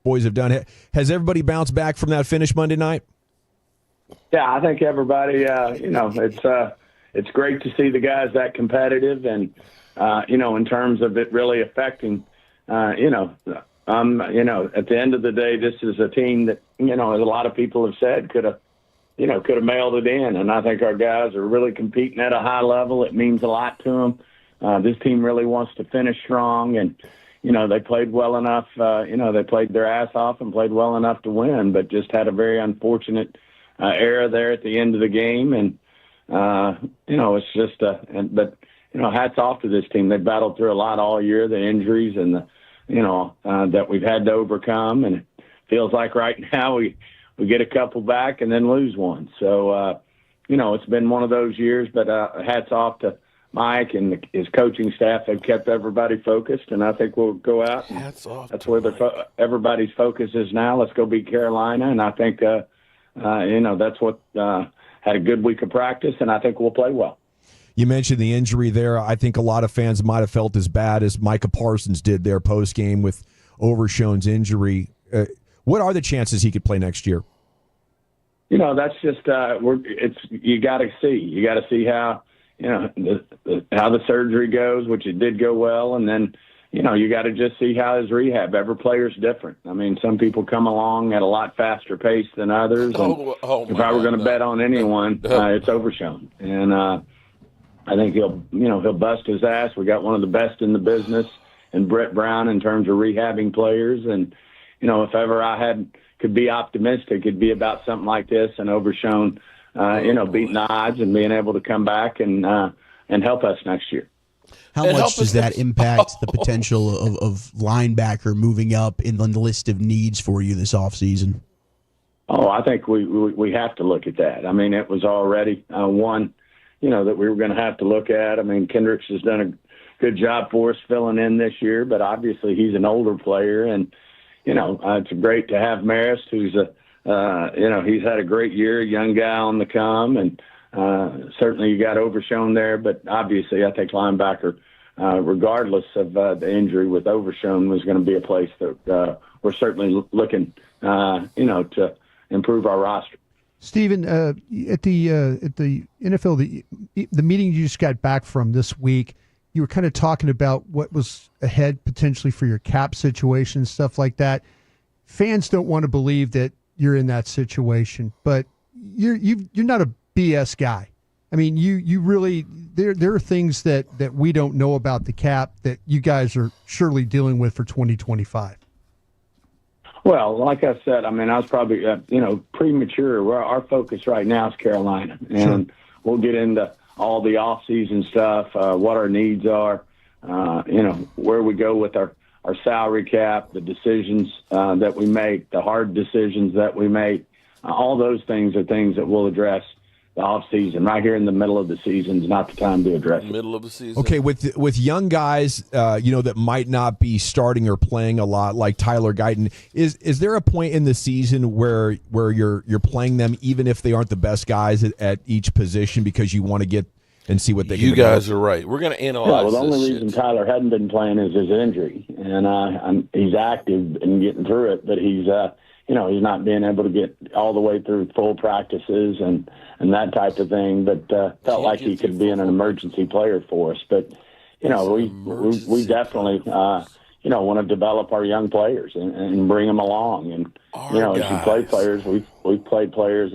boys have done. Has everybody bounced back from that finish Monday night? Yeah, I think everybody, it's great to see the guys that competitive and, in terms of it really affecting, at the end of the day, this is a team that, as a lot of people have said, could have mailed it in. And I think our guys are really competing at a high level. It means a lot to them. This team really wants to finish strong, and, they played well enough. They played their ass off and played well enough to win, but just had a very unfortunate error there at the end of the game. And, it's just, hats off to this team. They battled through a lot all year, the injuries and that we've had to overcome. And it feels like right now we get a couple back and then lose one. So, it's been one of those years, but hats off to Mike and his coaching staff. They've kept everybody focused, and I think we'll go out. Hats off. That's where everybody's focus is now. Let's go beat Carolina, and I think, that's what had a good week of practice, and I think we'll play well. You mentioned the injury there. I think a lot of fans might have felt as bad as Micah Parsons did there post-game with Overshown's injury. What are the chances he could play next year? That's just you got to see. You got to see how how the surgery goes, which it did go well, and then you got to just see how his rehab. Every player's different. I mean, some people come along at a lot faster pace than others. And if I were going to bet on anyone, it's Overshown, and I think he'll bust his ass. We got one of the best in the business, and Brett Brown in terms of rehabbing players, and if ever I could be optimistic, it'd be about something like this, and Overshown, beating the odds and being able to come back and help us next year. How much does that impact the potential of linebacker moving up in the list of needs for you this offseason? Oh, I think we have to look at that. I mean, it was already one, that we were going to have to look at. I mean, Kendricks has done a good job for us filling in this year, but obviously he's an older player, and it's great to have Maris, who's he's had a great year, young guy on the come, and certainly you got Overshown there, but obviously I think linebacker, regardless of the injury with Overshown, was going to be a place that we're certainly looking, to improve our roster. Stephen, at the NFL, the meeting you just got back from this week, you were kind of talking about what was ahead potentially for your cap situation, stuff like that. Fans don't want to believe that you're in that situation, but you're not a BS guy. I mean, you really there are things that we don't know about the cap that you guys are surely dealing with for 2025. Well, like I said, I mean, I was probably premature. Our focus right now is Carolina, and we'll get into all the off-season stuff, what our needs are, where we go with our salary cap, the decisions that we make, the hard decisions that we make. All those things are things that we'll address the off-season. Right here in the middle of the season is not the time to address it. Middle of the season. Okay, with young guys, that might not be starting or playing a lot, like Tyler Guyton, is there a point in the season where you're playing them even if they aren't the best guys at each position because you want to get and see what they can do? You guys are right. We're going to analyze the only this reason shit. Tyler hadn't been playing is his injury, and he's active and getting through it, but he's he's not being able to get all the way through full practices and that type of thing. But felt like he could be an emergency player for us. But we definitely want to develop our young players and bring them along. And as you play players, we've played players,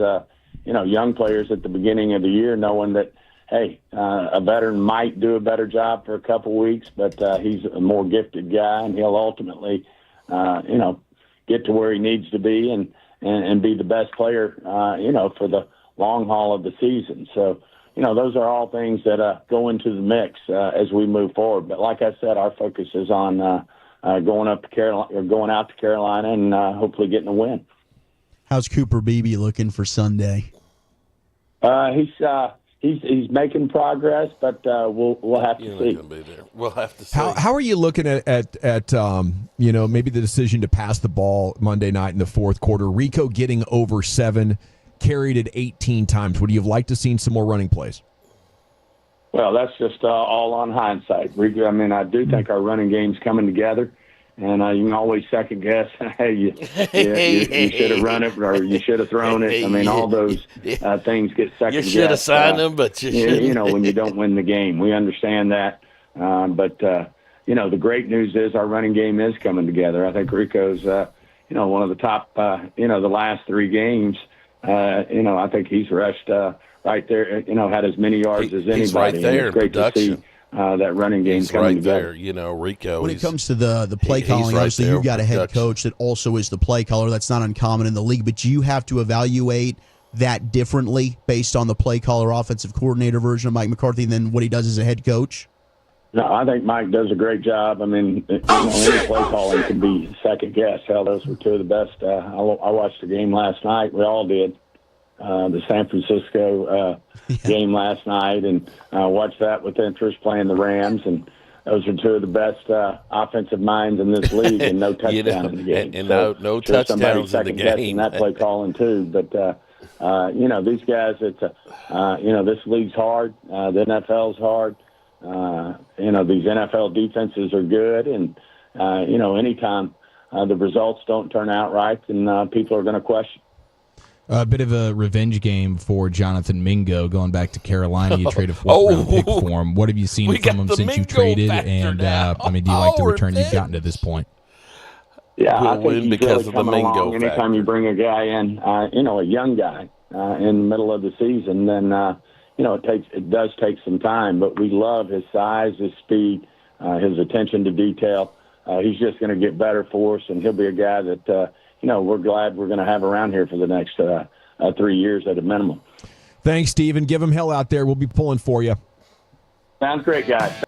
young players at the beginning of the year, knowing that, hey, a veteran might do a better job for a couple weeks, but he's a more gifted guy, and he'll ultimately, get to where he needs to be and be the best player, for the long haul of the season. So, those are all things that go into the mix as we move forward. But like I said, our focus is on going out to Carolina and hopefully getting a win. How's Cooper Beebe looking for Sunday? He's making progress, but we'll have to see. We'll have to see. How are you looking at maybe the decision to pass the ball Monday night in the fourth quarter? Rico getting over 7, carried it 18 times. Would you have liked to seen some more running plays? Well, that's just all on hindsight. I mean, I do think our running game's coming together. And you can always second guess. Hey, you should have run it, or you should have thrown it. I mean, all those things get second guessed. You should have signed them, but you shouldn't. You know, when you don't win the game, we understand that. But you know, the great news is our running game is coming together. I think Rico's, you know, one of the top. You know, the last 3 games. You know, I think he's rushed right there. You know, had as many yards as anybody. He's right there. It's great to see. That running game coming together. There, you know, Rico. When it comes to the play calling, obviously you've got a head coach that also is the play caller. That's not uncommon in the league, but you have to evaluate that differently based on the play caller, offensive coordinator version of Mike McCarthy than what he does as a head coach. No, I think Mike does a great job. I mean, any play calling can be second guess. Hell, those were 2 of the best. I watched the game last night. We all did. The San Francisco game last night, and watched that with interest, playing the Rams, and those are 2 of the best offensive minds in this league, and no touchdown in the game. And so, no touchdowns in the game. That play calling too, but you know, these guys, it's you know, this league's hard. The NFL's hard. You know, these NFL defenses are good, and you know, anytime the results don't turn out right, then people are going to question. A bit of a revenge game for Jonathan Mingo going back to Carolina. You traded a 4th-round pick for him. What have you seen from him since you traded? And I mean, do you like the return you've gotten to this point? Yeah, I think he's because really of the Mingo along. Anytime you bring a guy in, you know, a young guy in the middle of the season, then you know, it does take some time. But we love his size, his speed, his attention to detail. He's just going to get better for us, and he'll be a guy that you know, we're glad we're going to have around here for the next 3 years at a minimum. Thanks, Steven. Give him hell out there. We'll be pulling for you. Sounds great, guys.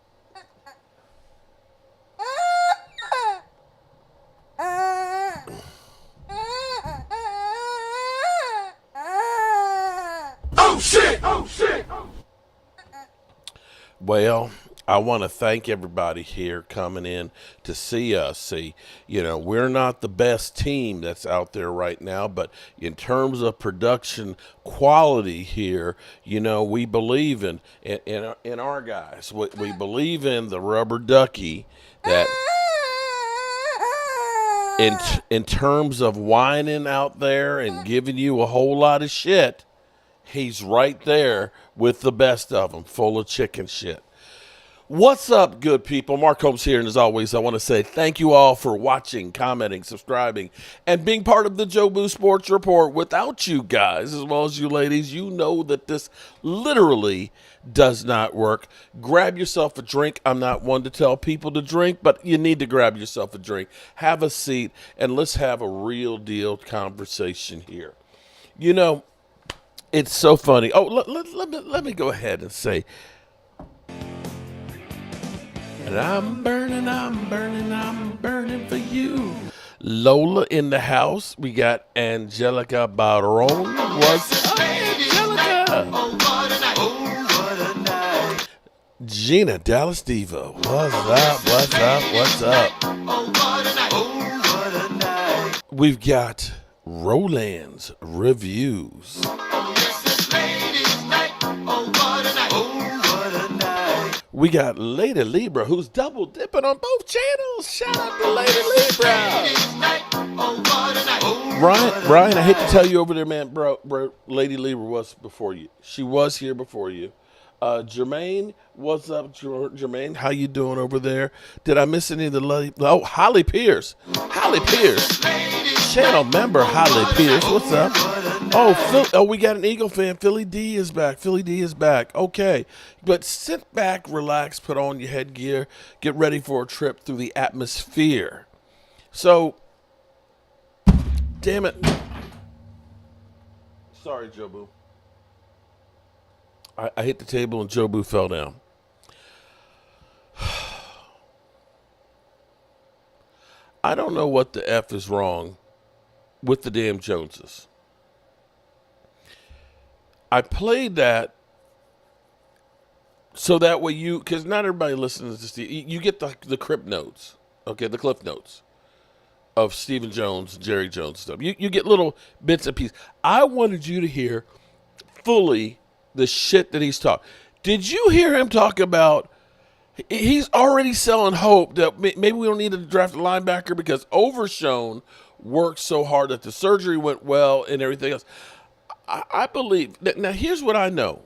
Oh, shit! Oh, shit! Well, I want to thank everybody here coming in to see us. See, you know, we're not the best team that's out there right now, but in terms of production quality here, you know, we believe in our guys. We believe in the rubber ducky that in terms of whining out there and giving you a whole lot of shit, he's right there with the best of them, full of chicken shit. What's up, good people? Mark Holmes here, and as always, I want to say thank you all for watching, commenting, subscribing, and being part of the Jobu Sports Report. Without you guys, as well as you ladies, you know that this literally does not work. Grab yourself a drink. I'm not one to tell people to drink, but you need to grab yourself a drink. Have a seat, and let's have a real deal conversation here. You know, it's so funny. Oh, let me go ahead and say, and I'm burning for you. Lola in the house. We got Angelica Barone. What's up, Angelica? Gina Dallas Diva. What's up? We've got Roland's Reviews. We got Lady Libra, who's double dipping on both channels. Shout out to Lady Libra. Ryan, I hate to tell you over there, man, bro, Lady Libra was before you. She was here before you. Jermaine, what's up, Jermaine? How you doing over there? Did I miss any of the lady? Oh, Holly Pierce. Channel member Holly Pierce. What's up? Oh, we got an Eagle fan. Philly D is back. Okay. But sit back, relax, put on your headgear, get ready for a trip through the atmosphere. So, damn it. Sorry, Jobu. I hit the table and Jobu fell down. I don't know what the F is wrong with the damn Joneses. I played that so that way because not everybody listens to Steve. You get the Cliff Notes, okay, the Cliff Notes of Stephen Jones, Jerry Jones stuff. You get little bits and pieces. I wanted you to hear fully the shit that he's talking. Did you hear him talk about He's already selling hope that maybe we don't need to draft a linebacker because Overshown worked so hard that the surgery went well and everything else. I believe that. Now, here's what I know.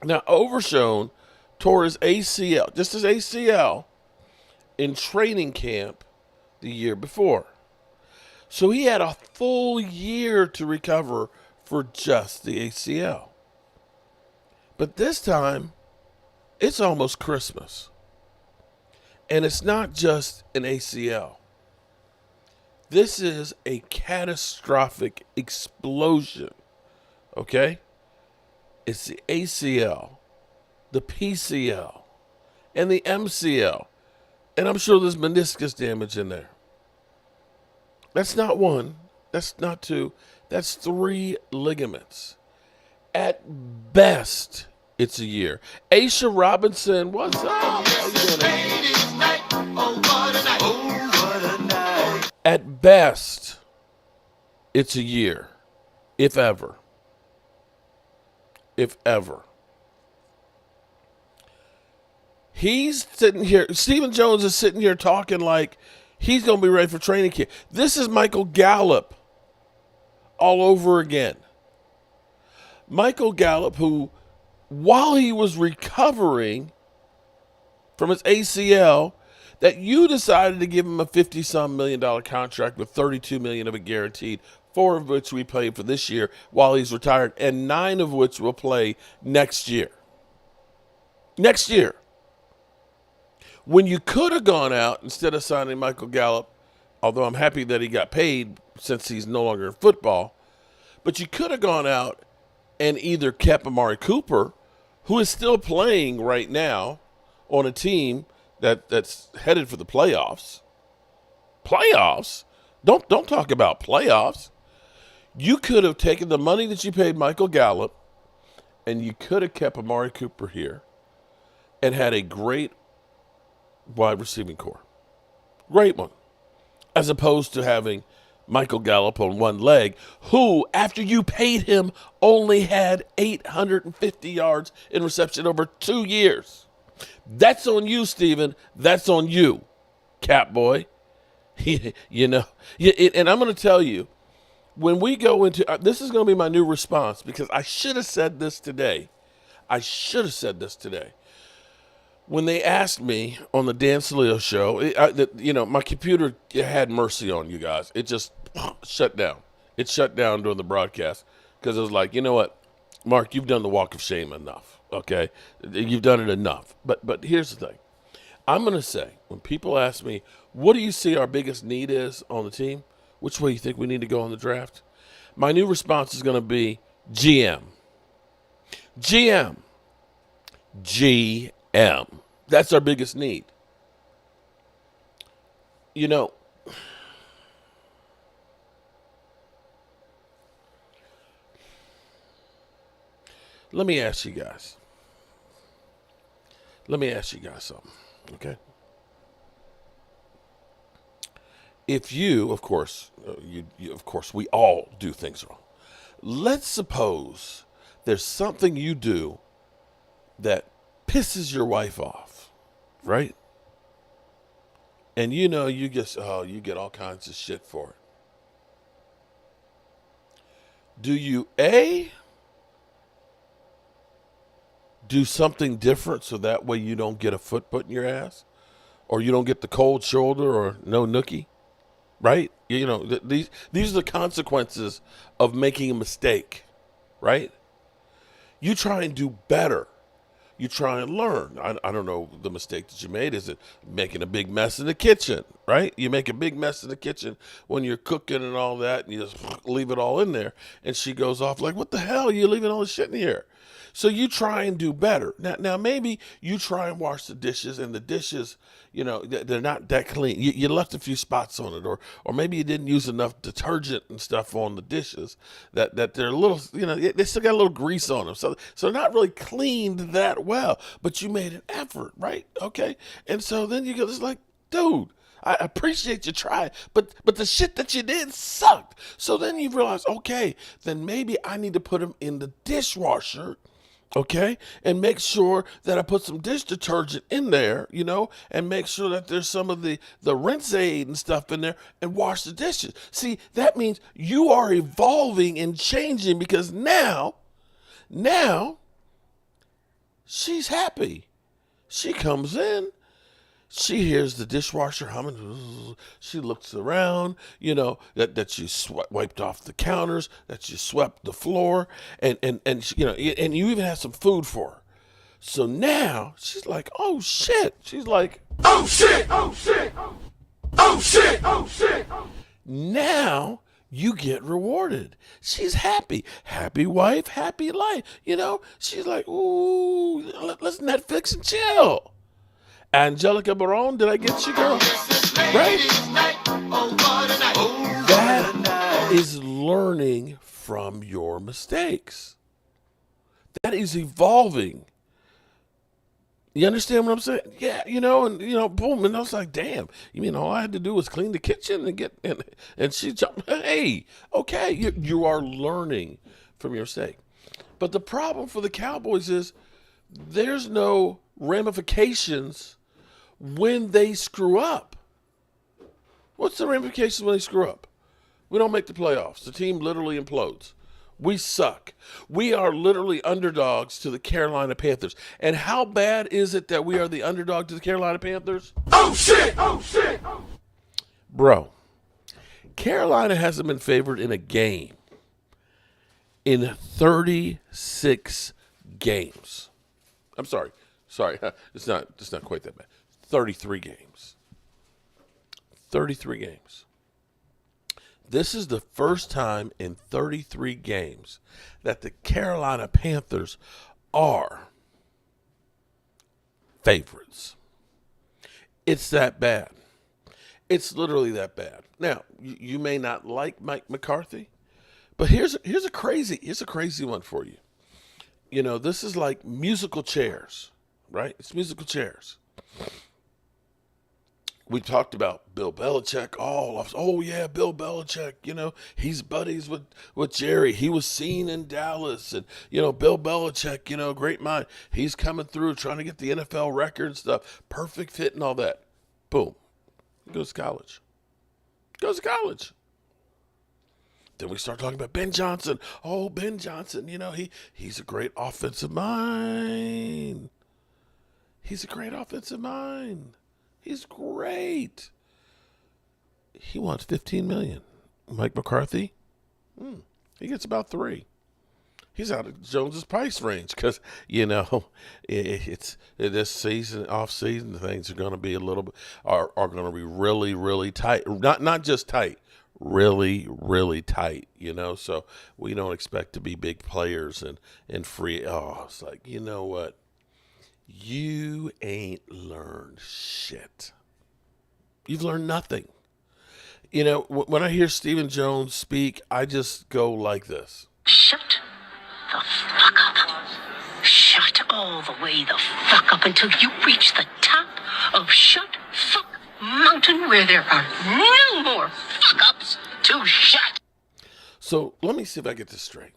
Now, Overshown tore his ACL, just his ACL, in training camp the year before. So he had a full year to recover for just the ACL. But this time, it's almost Christmas. And it's not just an ACL. This is a catastrophic explosion, okay? It's the ACL, the PCL, and the MCL. And I'm sure there's meniscus damage in there. That's not one. That's not two. That's 3 ligaments. At best, it's a year. Aisha Robinson, what's up? How you doing? At best, it's a year, if ever. If ever. He's sitting here, Stephen Jones is sitting here talking like he's going to be ready for training camp. This is Michael Gallup all over again. Michael Gallup, who, while he was recovering from his ACL, that you decided to give him a $50-some million contract with $32 million of it guaranteed, 4 of which we paid for this year while he's retired, and 9 of which will play next year. Next year. When you could have gone out instead of signing Michael Gallup, although I'm happy that he got paid since he's no longer in football, but you could have gone out and either kept Amari Cooper, who is still playing right now on a team that's headed for the playoffs. Playoffs? Don't talk about playoffs. You could have taken the money that you paid Michael Gallup, and you could have kept Amari Cooper here and had a great wide receiving core. Great one. As opposed to having Michael Gallup on one leg, who, after you paid him, only had 850 yards in reception over 2 years. That's on you, Steven. That's on you, Cap Boy. You know, and I'm going to tell you, when we go into this is going to be my new response because I should have said this today. When they asked me on the Dan Saleo show, my computer had mercy on you guys. It just shut down. It shut down during the broadcast because it was like, you know what, Mark, you've done the walk of shame enough. Okay, you've done it enough. But here's the thing. I'm going to say, when people ask me, what do you see our biggest need is on the team? Which way you think we need to go in the draft? My new response is going to be GM. GM. GM. That's our biggest need. You know, let me ask you guys something, okay? If you, of course, we all do things wrong. Let's suppose there's something you do that pisses your wife off, right? And you get all kinds of shit for it. Do you A, do something different so that way you don't get a foot put in your ass, or you don't get the cold shoulder or no nookie, right? These are the consequences of making a mistake, right? You try and do better. You try and learn. I don't know the mistake that you made. Is it making a big mess in the kitchen, right? You make a big mess in the kitchen when you're cooking and all that, and you just leave it all in there. And she goes off like, what the hell? You're leaving all this shit in here. So you try and do better. Now maybe you try and wash the dishes, and the dishes, they're not that clean. You left a few spots on it, or maybe you didn't use enough detergent and stuff on the dishes that they're a little, they still got a little grease on them. So they're not really cleaned that well, but you made an effort, right? Okay. And so then you go, it's like, dude, I appreciate you trying, but the shit that you did sucked. So then you realize, okay, then maybe I need to put them in the dishwasher okay? And make sure that I put some dish detergent in there, and make sure that there's some of the rinse aid and stuff in there and wash the dishes. See, that means you are evolving and changing because now she's happy. She comes in. She hears the dishwasher humming. She looks around, that you wiped off the counters, that you swept the floor, and you even have some food for her. So now she's like, oh shit. She's like, oh shit, oh shit, oh shit, oh shit. Now you get rewarded. She's happy. Happy wife, happy life. She's like, ooh, let's Netflix and chill. Angelica Barone, did I get you, girl? Right? That is learning from your mistakes. That is evolving. You understand what I'm saying? Yeah, boom. And I was like, damn, you mean all I had to do was clean the kitchen and she jumped, hey, okay, you are learning from your mistake. But the problem for the Cowboys is there's no ramifications when they screw up. What's the ramifications when they screw up? We don't make the playoffs. The team literally implodes. We suck. We are literally underdogs to the Carolina Panthers. And how bad is it that we are the underdog to the Carolina Panthers? Oh, shit! Oh, shit! Bro, Carolina hasn't been favored in a game in 36 games. I'm sorry. It's not quite that bad. 33 games. 33 games. This is the first time in 33 games that the Carolina Panthers are favorites. It's that bad. It's literally that bad. Now, you may not like Mike McCarthy, but here's a crazy one for you. This is like musical chairs, right? It's musical chairs. We talked about Bill Belichick. Oh yeah, Bill Belichick. He's buddies with Jerry. He was seen in Dallas, and Bill Belichick. Great mind. He's coming through trying to get the NFL record and stuff. Perfect fit and all that. Boom. He goes to college. Then we start talking about Ben Johnson. Oh, Ben Johnson. He's a great offensive mind. He's great. He wants $15 million. Mike McCarthy, he gets about $3 million. He's out of Jones's price range because it's this season, off season, things are going to be are going to be really, really tight. Not just tight, really, really tight. So we don't expect to be big players and free. Oh, it's like, you know what? You ain't learned shit. You've learned nothing. When I hear Stephen Jones speak, I just go like this. Shut the fuck up. Shut all the way the fuck up until you reach the top of Shut Fuck Mountain where there are no more fuck-ups to shut. So let me see if I get this straight.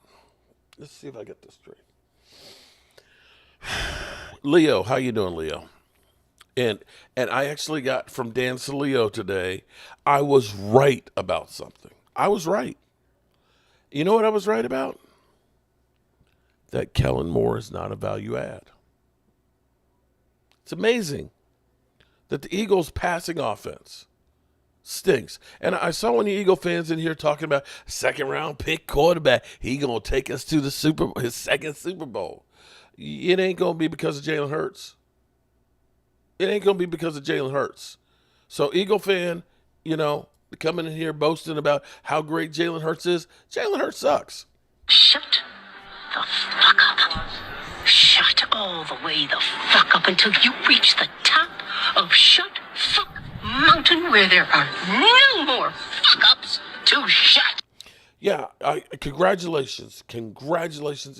Leo, how you doing, Leo? And I actually got from Dan Saleo today, I was right about something. I was right. You know what I was right about? That Kellen Moore is not a value add. It's amazing that the Eagles' passing offense stinks. And I saw one of you Eagle fans in here talking about second-round pick quarterback. He going to take us to his second Super Bowl. It ain't going to be because of Jalen Hurts. So, Eagle fan, coming in here boasting about how great Jalen Hurts is, Jalen Hurts sucks. Shut the fuck up. Shut all the way the fuck up until you reach the top of Shut Fuck Mountain where there are no more fuck-ups to shut. Yeah, congratulations,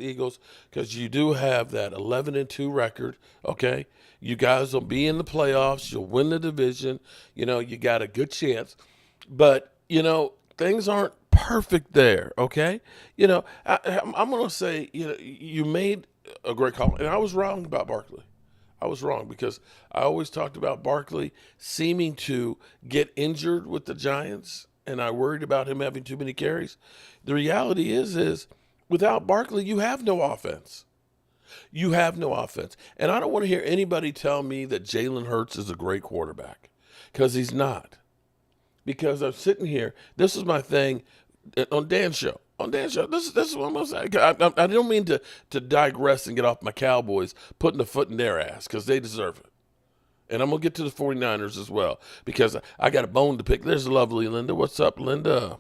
Eagles, because you do have that 11-2 record. Okay, you guys will be in the playoffs. You'll win the division. You got a good chance, but things aren't perfect there. Okay, I'm gonna say you made a great call. And I was wrong about Barkley. I was wrong because I always talked about Barkley seeming to get injured with the Giants, and I worried about him having too many carries. The reality is without Barkley, you have no offense. You have no offense. And I don't want to hear anybody tell me that Jalen Hurts is a great quarterback, because he's not. Because I'm sitting here, this is my thing on Dan's show. This is what I'm going to say. I don't mean to digress and get off my Cowboys, putting a foot in their ass, because they deserve it. And I'm going to get to the 49ers as well, because I got a bone to pick. There's lovely Linda. What's up, Linda?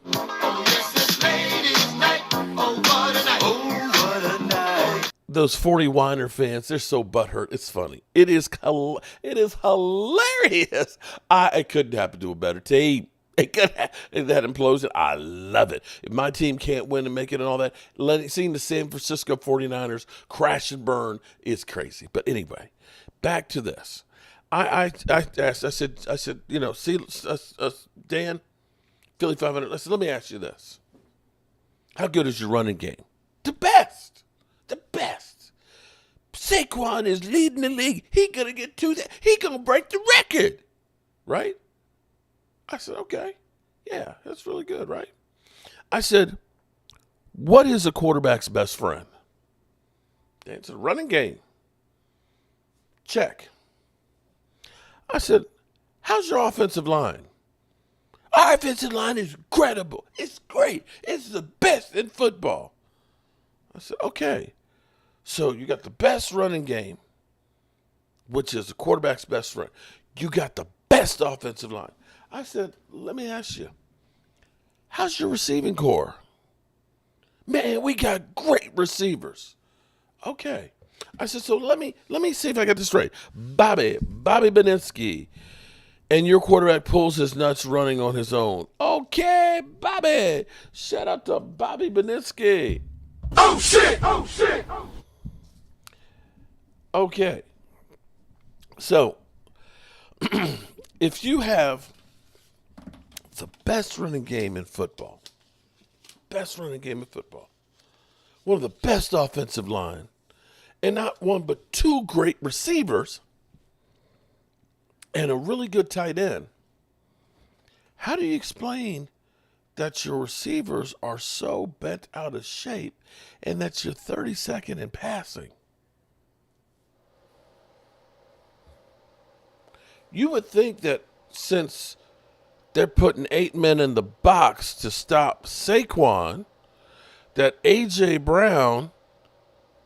Those 40-winer fans, they're so butthurt. It's funny. It is hilarious. It couldn't happen to a better team. It could have, that implosion. I love it. If my team can't win and make it and all that, seeing the San Francisco 49ers crash and burn is crazy. But anyway, back to this. I asked, I said, Dan, Philly 500, I said, let me ask you this. How good is your running game? The best. Saquon is leading the league. He gonna get to that. He gonna break the record, right? I said, okay, yeah, that's really good, right? I said, what is a quarterback's best friend? It's a running game. Check. I said, how's your offensive line? Our offensive line is incredible. It's great. It's the best in football. I said, okay. So you got the best running game, which is the quarterback's best friend. You got the best offensive line. I said, let me ask you, how's your receiving core? Man, we got great receivers. Okay. I said, so let me see if I got this straight. Bobby Beninsky, and your quarterback pulls his nuts running on his own. Okay, Bobby. Shout out to Bobby Beninsky. Oh, shit. Okay. So, if you have the best running game in football, one of the best offensive line, and not one but two great receivers, and a really good tight end, how do you explain that your receivers are so bent out of shape and that you're 32nd in passing? You would think that since they're putting 8 men in the box to stop Saquon, that A.J. Brown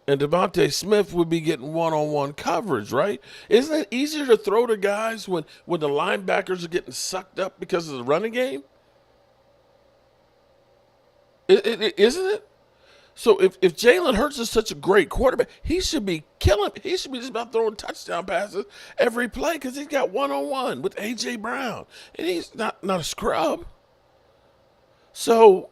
and Devontae Smith would be getting one-on-one coverage, right? Isn't it easier to throw to guys when the linebackers are getting sucked up because of the running game? Isn't it? So if Jalen Hurts is such a great quarterback, he should be killing. He should be just about throwing touchdown passes every play because he's got one-on-one with A.J. Brown, and he's not a scrub. So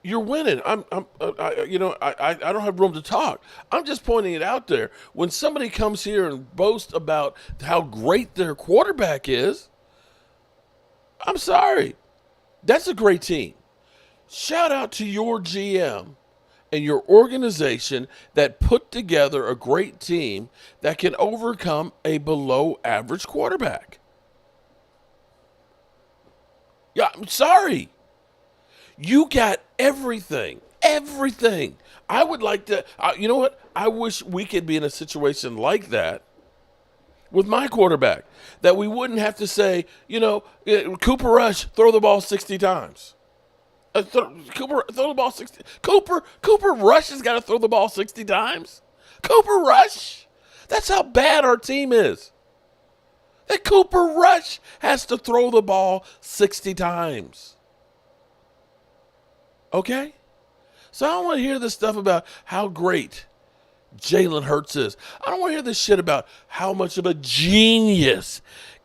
you're winning. I don't have room to talk. I'm just pointing it out there. When somebody comes here and boasts about how great their quarterback is, I'm sorry. That's a great team. Shout out to your GM and your organization that put together a great team that can overcome a below-average quarterback. Yeah, I'm sorry. You got everything. Everything. I would like to, you know what? I wish we could be in a situation like that with my quarterback, that we wouldn't have to say, Cooper Rush, throw the ball 60 times. Cooper, throw the ball 60. Cooper Rush has got to throw the ball 60 times. Cooper Rush. That's how bad our team is. That Cooper Rush has to throw the ball 60 times. Okay? So I don't want to hear this stuff about how great Jalen Hurts is. I don't want to hear this shit about how much of a genius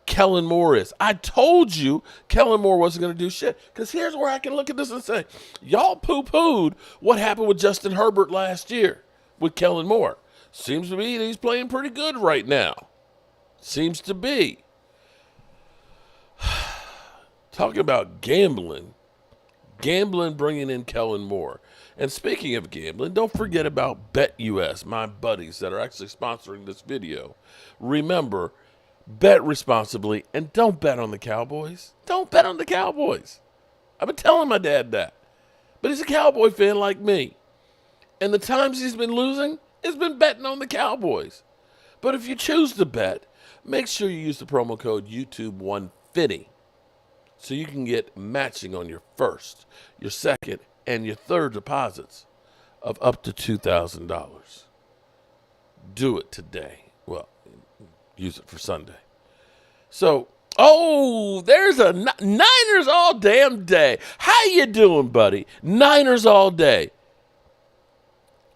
Kellen Moore is. I told you Kellen Moore wasn't going to do shit. Because here's where I can look at this and say, y'all poo-pooed what happened with Justin Herbert last year with Kellen Moore. Seems to be that he's playing pretty good right now. Seems to be. Talking about gambling. Gambling bringing in Kellen Moore. And speaking of gambling, don't forget about BetUS, my buddies that are actually sponsoring this video. Remember, bet responsibly and don't bet on the Cowboys. Don't bet on the Cowboys. I've been telling my dad that. But he's a Cowboy fan like me. And the times he's been losing, he's been betting on the Cowboys. But if you choose to bet, make sure you use the promo code YouTube150 so you can get matching on your first, your second, and your third deposits of up to $2,000. Do it today. Well, use it for Sunday. So, there's a Niners all damn day. How you doing, buddy? Niners all day.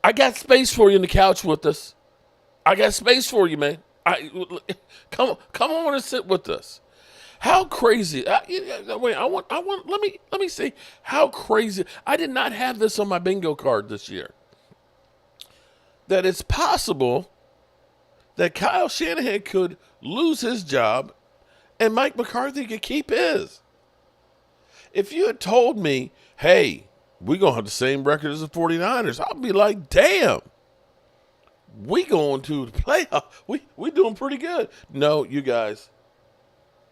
I got space for you on the couch with us. I got space for you, man. Come on and sit with us. How crazy? Let me see how crazy. I did not have this on my bingo card this year. That it's possible that Kyle Shanahan could lose his job and Mike McCarthy could keep his. If you had told me, hey, we're going to have the same record as the 49ers, I'd be like, damn, we going to the playoff. We doing pretty good. No, you guys,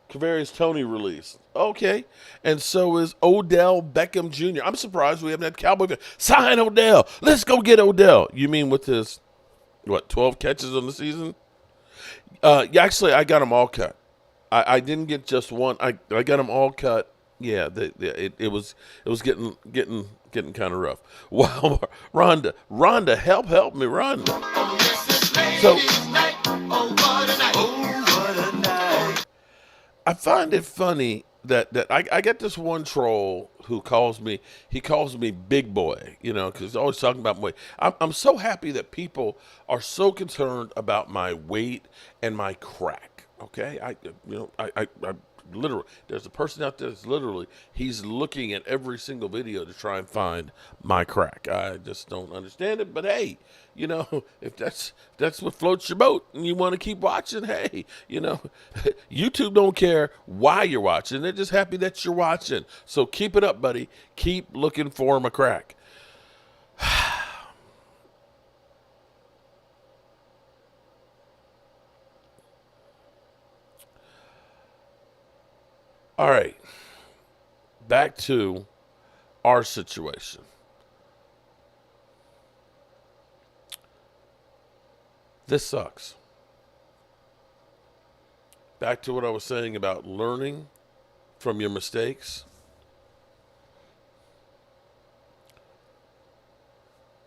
Kadarius Toney released. Okay. And so is Odell Beckham Jr. I'm surprised we haven't had Cowboy fan. Sign Odell. Let's go get Odell. You mean with his, 12 catches on the season? Actually, I got them all cut. I didn't get just one. I got them all cut. Yeah, it was getting kind of rough. Wow, Rhonda, help me, Rhonda. So I find it funny that I get this one troll who calls me big boy, because he's always talking about my weight. I'm so happy that people are so concerned about my weight and my crack. Okay, I literally, there's a person out there that's literally, he's looking at every single video to try and find my crack. I just don't understand it. But hey, if that's what floats your boat and you want to keep watching, hey, YouTube don't care why you're watching. They're just happy that you're watching. So keep it up, buddy. Keep looking for my crack. All right, back to our situation. This sucks. Back to what I was saying about learning from your mistakes.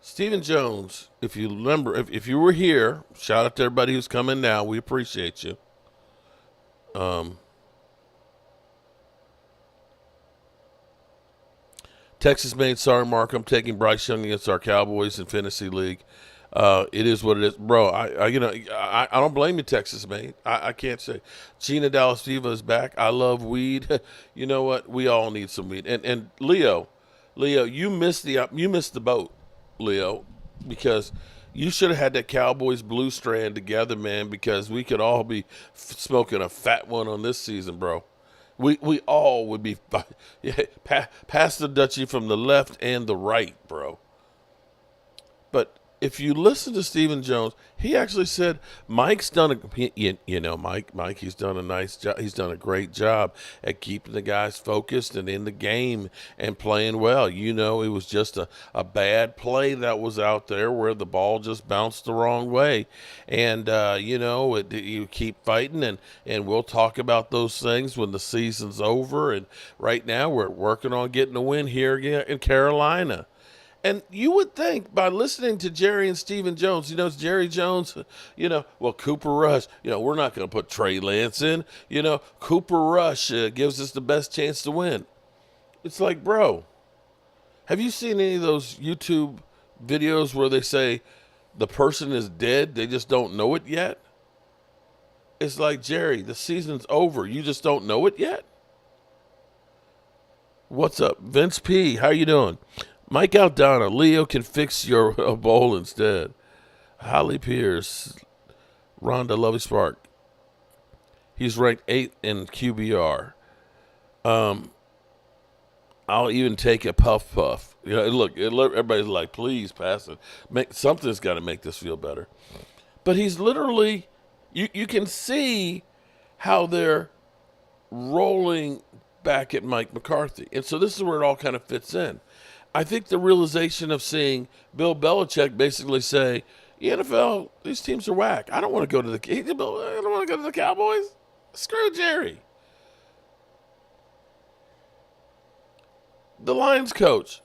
Stephen Jones, if you remember, if you were here, shout out to everybody who's coming now. We appreciate you. Texas made, sorry, Mark, I'm taking Bryce Young against our Cowboys in Fantasy League. It is what it is. Bro, I don't blame you, Texas made. I can't say. Gina Dallas Diva is back. I love weed. You know what? We all need some weed. And Leo, you missed the boat, Leo, because you should have had that Cowboys blue strand together, man, because we could all be smoking a fat one on this season, bro. We all would be pass the Dutchie from the left and the right, bro. But if you listen to Stephen Jones, he actually said Mike's done Mike, he's done a nice job. He's done a great job at keeping the guys focused and in the game and playing well. It was just a bad play that was out there where the ball just bounced the wrong way. And, you keep fighting, and we'll talk about those things when the season's over. And right now we're working on getting a win here in Carolina. And you would think by listening to Jerry and Stephen Jones, it's Jerry Jones, Cooper Rush, we're not going to put Trey Lance in. Cooper Rush gives us the best chance to win. It's like, bro, have you seen any of those YouTube videos where they say the person is dead, they just don't know it yet? It's like, Jerry, the season's over. You just don't know it yet? What's up? Vince P., how you doing? Mike Aldana, Leo can fix your bowl instead. Holly Pierce, Rhonda Lovey Spark. He's ranked 8th in QBR. I'll even take a puff. You know, look, everybody's like, please pass it. Something's got to make this feel better. But he's literally, you can see how they're rolling back at Mike McCarthy. And so this is where it all kind of fits in. I think the realization of seeing Bill Belichick basically say, the NFL, these teams are whack. I don't want to go to the Cowboys. Screw Jerry. The Lions coach.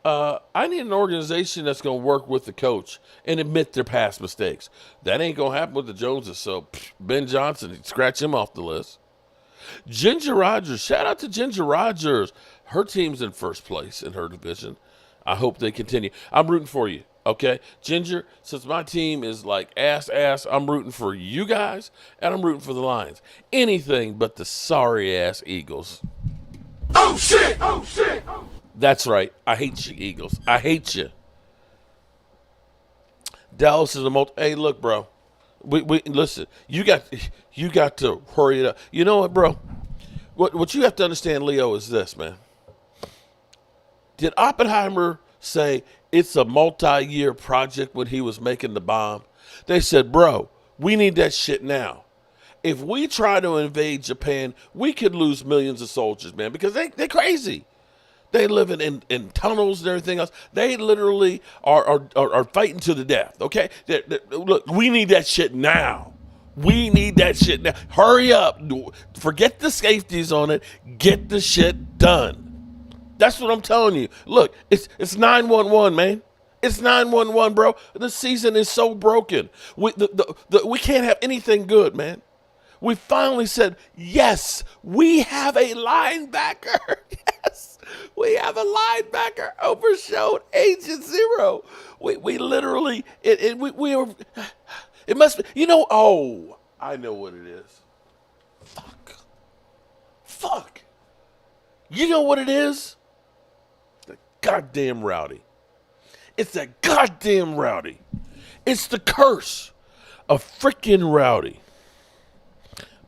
I need an organization that's going to work with the coach and admit their past mistakes. That ain't going to happen with the Joneses. So Ben Johnson, scratch him off the list. Ginger Rogers. Shout out to Ginger Rogers. Her team's in first place in her division. I hope they continue. I'm rooting for you. Okay, Ginger, since my team is like ass, I'm rooting for you guys, and I'm rooting for the Lions. Anything but the sorry-ass Eagles. Oh, shit! That's right. I hate you, Eagles. I hate you. Dallas is a Hey, look, bro. We listen. You got to hurry it up. You know what, bro? What you have to understand, Leo, is this, man. Did Oppenheimer say it's a multi-year project when he was making the bomb? They said, bro, we need that shit now. If we try to invade Japan, we could lose millions of soldiers, man, because they're crazy. They live in tunnels and everything else. They literally are fighting to the death, okay? Look, we need that shit now. We need that shit now. Hurry up. Forget the safeties on it. Get the shit done. That's what I'm telling you. Look, it's 911, man. It's 911, bro. The season is so broken. We can't have anything good, man. We finally said, yes, we have a linebacker. Yes, we have a linebacker. Overshowed Agent Zero. We literally, we were, it must be, oh, I know what it is. Fuck. You know what it is? The goddamn Rowdy. It's that goddamn Rowdy. It's the curse of freaking Rowdy.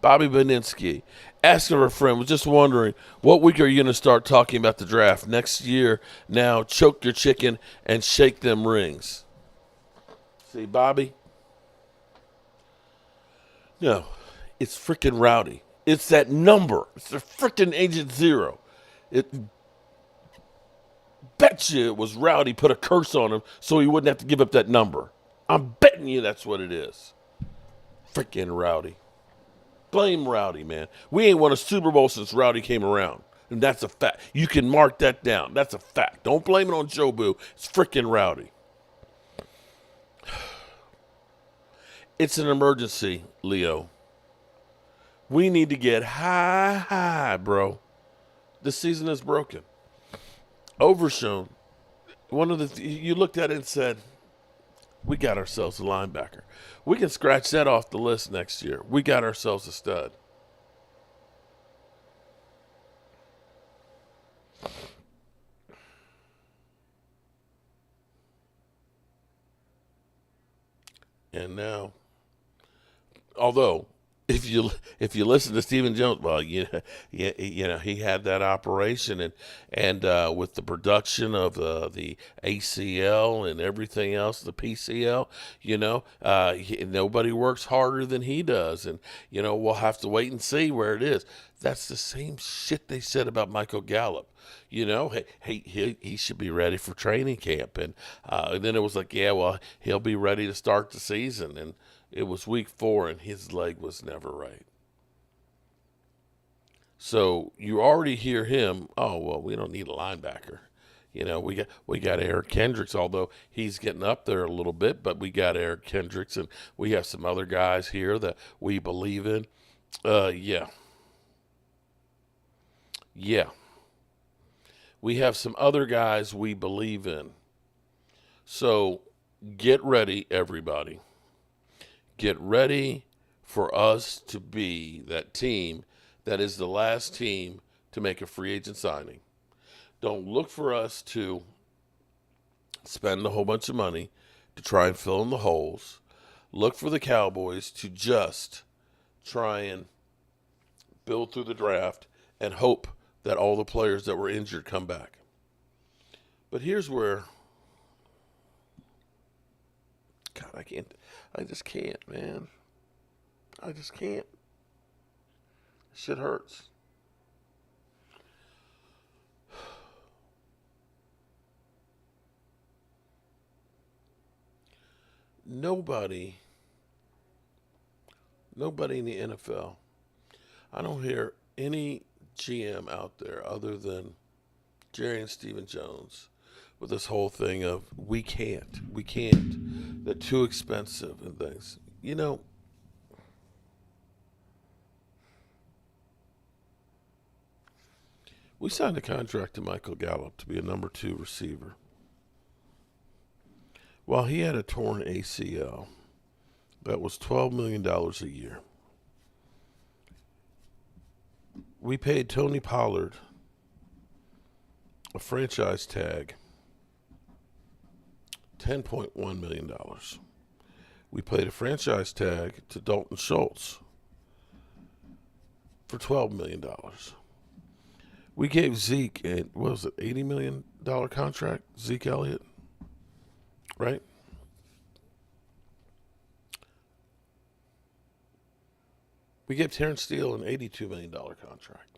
Bobby Beninsky, asking her friend, was just wondering, what week are you going to start talking about the draft? Next year, now, choke your chicken and shake them rings. See, Bobby? No, it's freaking Rowdy. It's that number. It's the freaking Agent Zero. Bet you it was Rowdy put a curse on him so he wouldn't have to give up that number. I'm betting you that's what it is. Freaking Rowdy. Blame Rowdy, man. We ain't won a Super Bowl since Rowdy came around. And that's a fact. You can mark that down. That's a fact. Don't blame it on Joe Boo. It's freaking Rowdy. It's an emergency, Leo. We need to get high, bro. The season is broken. Overshown. You looked at it and said, we got ourselves a linebacker. We can scratch that off the list next year. We got ourselves a stud. And now, although if you listen to Stephen Jones, well, you know he had that operation and with the production of the ACL and everything else, the PCL, nobody works harder than he does, and we'll have to wait and see where it is. That's the same shit they said about Michael Gallup. He should be ready for training camp, and then it was like, yeah, well, he'll be ready to start the season, and it was week 4, and his leg was never right. So you already hear him, oh, well, we don't need a linebacker. We got Eric Kendricks, although he's getting up there a little bit, but we got Eric Kendricks, and we have some other guys here that we believe in. Yeah. We have some other guys we believe in. So get ready, everybody. Get ready for us to be that team that is the last team to make a free agent signing. Don't look for us to spend a whole bunch of money to try and fill in the holes. Look for the Cowboys to just try and build through the draft and hope that all the players that were injured come back. But here's where, God, I just can't, man. I just can't. Shit hurts. Nobody in the NFL, I don't hear any GM out there other than Jerry and Stephen Jones with this whole thing of we can't, they're too expensive and things. You know, we signed a contract to Michael Gallup to be a number 2 receiver. While he had a torn ACL, that was $12 million a year. We paid Tony Pollard a franchise tag, $10.1 million. We paid a franchise tag to Dalton Schultz for $12 million. We gave Zeke a, what was it, $80 million contract, Zeke Elliott, right? We gave Terrence Steele an $82 million contract.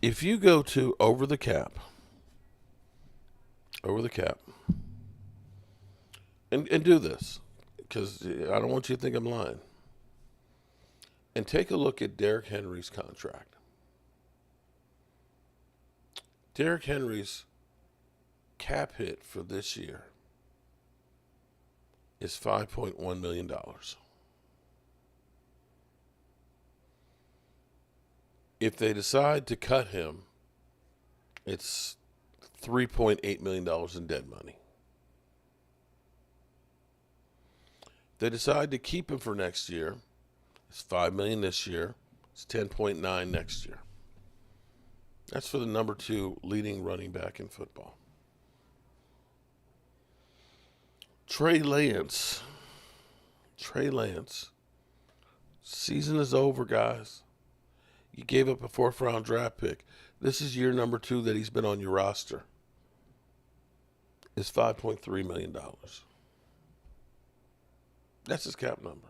If you go to over the cap, and do this, because I don't want you to think I'm lying, and take a look at Derrick Henry's contract. Derrick Henry's cap hit for this year is $5.1 million. If they decide to cut him, it's $3.8 million in dead money. If they decide to keep him for next year, it's $5 million this year. It's $10.9 next year. That's for the number 2 leading running back in football. Trey Lance. Season is over, guys. You gave up a 4th-round draft pick. This is year number 2 that he's been on your roster. It's $5.3 million. That's his cap number.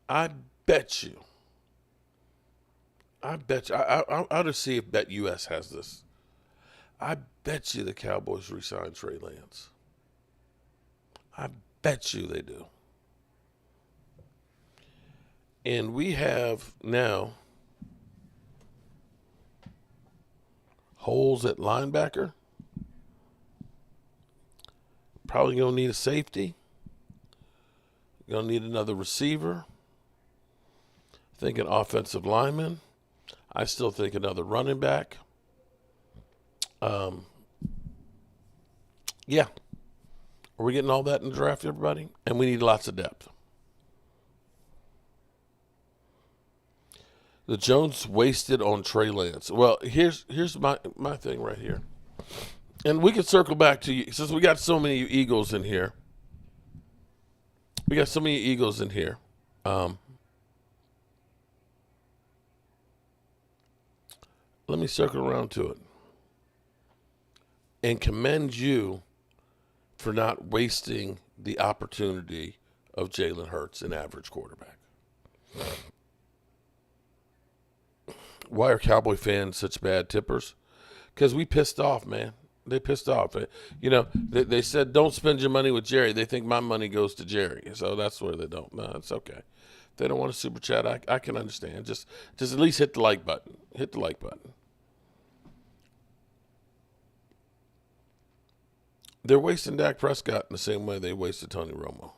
I bet you. I'll just see if BetUS has this. I bet you the Cowboys re-sign Trey Lance. I bet you they do. And we have now holes at linebacker. Probably going to need a safety. Going to need another receiver. I think an offensive lineman. I still think another running back. Yeah. Are we getting all that in the draft, everybody? And we need lots of depth. The Jones wasted on Trey Lance. Well, here's my thing right here. And we can circle back to you, since we got so many Eagles in here. Let me circle around to it. And commend you for not wasting the opportunity of Jalen Hurts, an average quarterback. Why are Cowboy fans such bad tippers? Because we pissed off, man. They pissed off. You know, they said, don't spend your money with Jerry. They think my money goes to Jerry. So that's where they don't. No, it's okay. If they don't want a super chat, I can understand. Just at least hit the like button. Hit the like button. They're wasting Dak Prescott in the same way they wasted Tony Romo.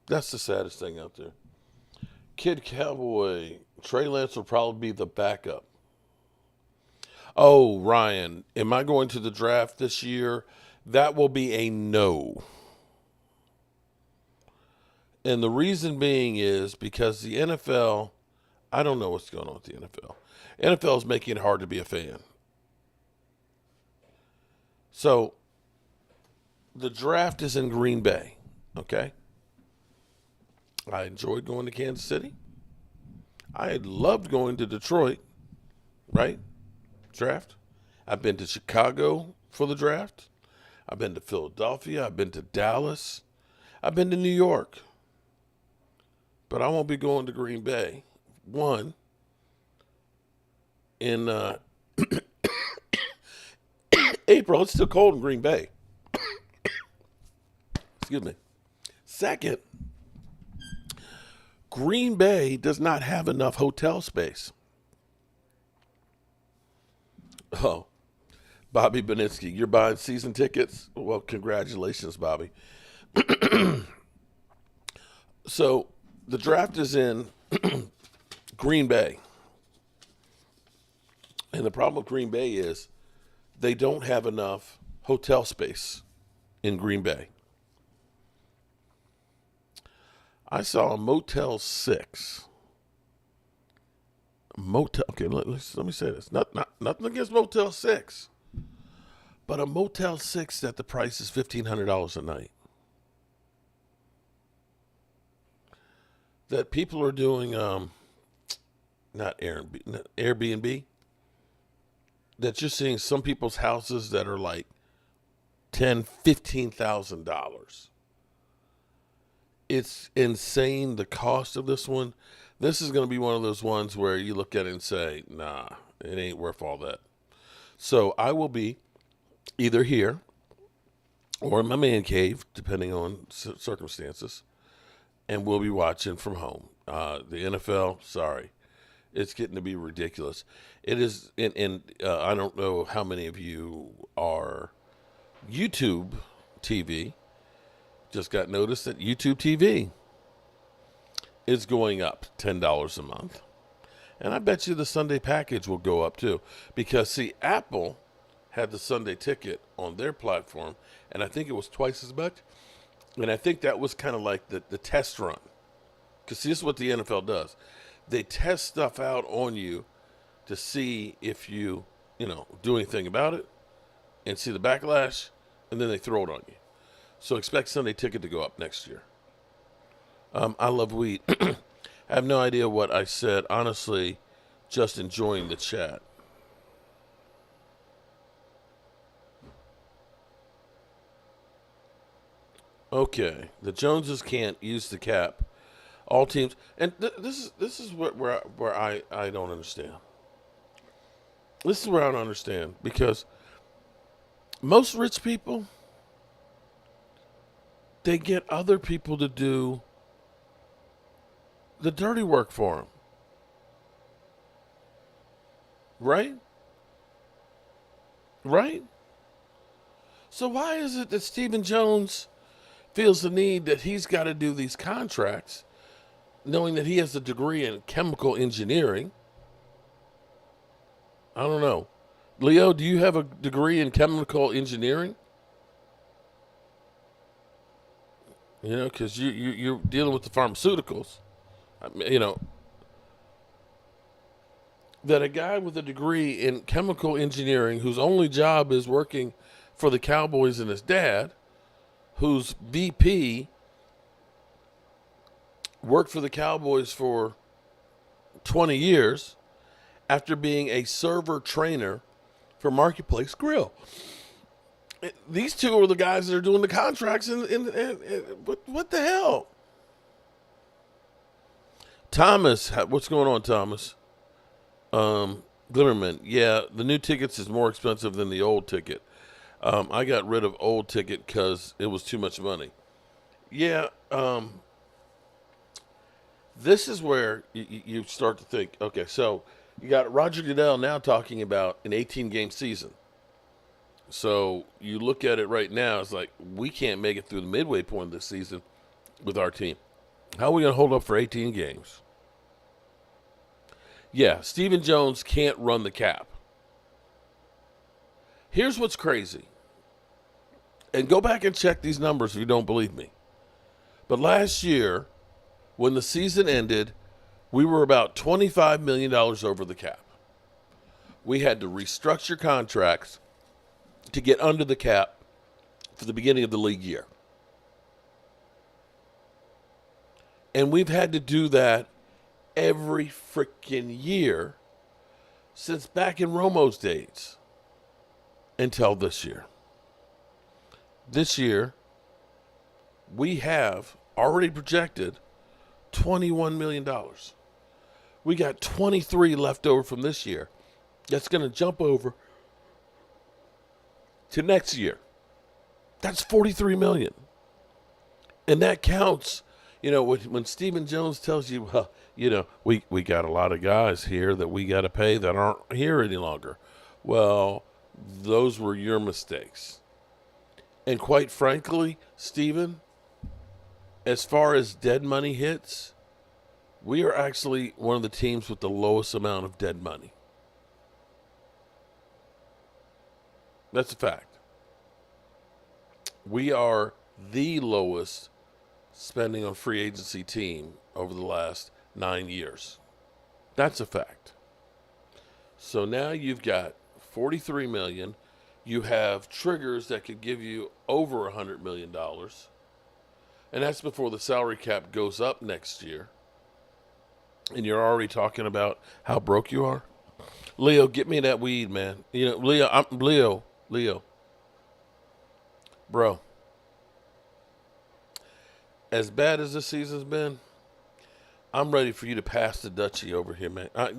That's the saddest thing out there. Kid Cowboy, Trey Lance will probably be the backup. Oh, Ryan, am I going to the draft this year? That will be a no. And the reason being is because the NFL, I don't know what's going on with the NFL. NFL is making it hard to be a fan. So, the draft is in Green Bay, okay? I enjoyed going to Kansas City. I had loved going to Detroit, right? Draft. I've been to Chicago for the draft. I've been to Philadelphia. I've been to Dallas. I've been to New York. But I won't be going to Green Bay. One, in April, it's still cold in Green Bay. Excuse me. Second, Green Bay does not have enough hotel space. Oh, Bobby Beninsky, you're buying season tickets? Well, congratulations, Bobby. So the draft is in Green Bay. And the problem with Green Bay is they don't have enough hotel space in Green Bay. I saw a Motel 6. Okay, let me say this. Nothing against Motel 6. But a Motel 6 that the price is $1,500 a night. That people are doing, not Airbnb. That you're seeing some people's houses that are like $10,000, $15,000. It's insane, the cost of this one. This is going to be one of those ones where you look at it and say, nah, it ain't worth all that. So I will be either here or in my man cave, depending on circumstances, and we'll be watching from home. The NFL, sorry, it's getting to be ridiculous. It is, and I don't know how many of you are YouTube TV. Just got notice that YouTube TV is going up $10 a month. And I bet you the Sunday package will go up too. Because, see, Apple had the Sunday ticket on their platform, and I think it was twice as much. And I think that was kind of like the test run. Because see, this is what the NFL does. They test stuff out on you to see if you do anything about it and see the backlash, and then they throw it on you. So expect Sunday ticket to go up next year. I love weed. I have no idea what I said. Honestly, just enjoying the chat. Okay, the Joneses can't use the cap. All teams, and this is where I don't understand. This is where I don't understand, because most rich people, they get other people to do the dirty work for them. Right? Right? So why is it that Stephen Jones feels the need that he's got to do these contracts, knowing that he has a degree in chemical engineering? I don't know. Leo, do you have a degree in chemical engineering? Because you're dealing with the pharmaceuticals. That a guy with a degree in chemical engineering, whose only job is working for the Cowboys, and his dad, whose VP worked for the Cowboys for 20 years after being a server trainer for Marketplace Grill. These two are the guys that are doing the contracts. What the hell? Thomas, what's going on, Thomas? Glimmerman, yeah, the new tickets is more expensive than the old ticket. I got rid of old ticket because it was too much money. Yeah, this is where you start to think, okay, so you got Roger Goodell now talking about an 18-game season. So you look at it right now, it's like, we can't make it through the midway point of this season with our team. How are we going to hold up for 18 games? Yeah, Stephen Jones can't run the cap. Here's what's crazy. And go back and check these numbers if you don't believe me. But last year, when the season ended, we were about $25 million over the cap. We had to restructure contracts to get under the cap for the beginning of the league year. And we've had to do that every freaking year since back in Romo's days until this year. This year, we have already projected $21 million. We got 23 left over from this year. That's going to jump over to next year. That's $43 million. And that counts, when Stephen Jones tells you, well, we got a lot of guys here that we got to pay that aren't here any longer. Well, those were your mistakes. And quite frankly, Stephen, as far as dead money hits, we are actually one of the teams with the lowest amount of dead money. That's a fact. We are the lowest spending on free agency team over the last 9 years. That's a fact. So now you've got $43 million. You have triggers that could give you over $100 million. And that's before the salary cap goes up next year. And you're already talking about how broke you are. Leo, get me that weed, man. Leo. Bro. As bad as this season's been, I'm ready for you to pass the Dutchie over here, man. I'm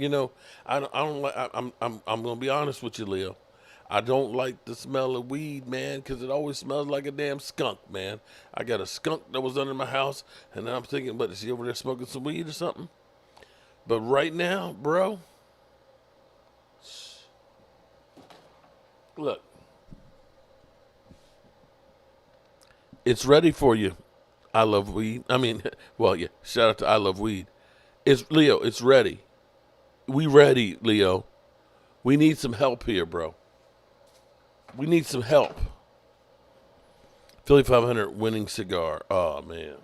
gonna be honest with you, Leo. I don't like the smell of weed, man, because it always smells like a damn skunk, man. I got a skunk that was under my house, and now I'm thinking, is he over there smoking some weed or something? But right now, bro, look, it's ready for you. I love weed. Shout out to I love weed. Leo, it's ready. We ready, Leo. We need some help here, bro. We need some help. Philly 500 winning cigar. Oh, man.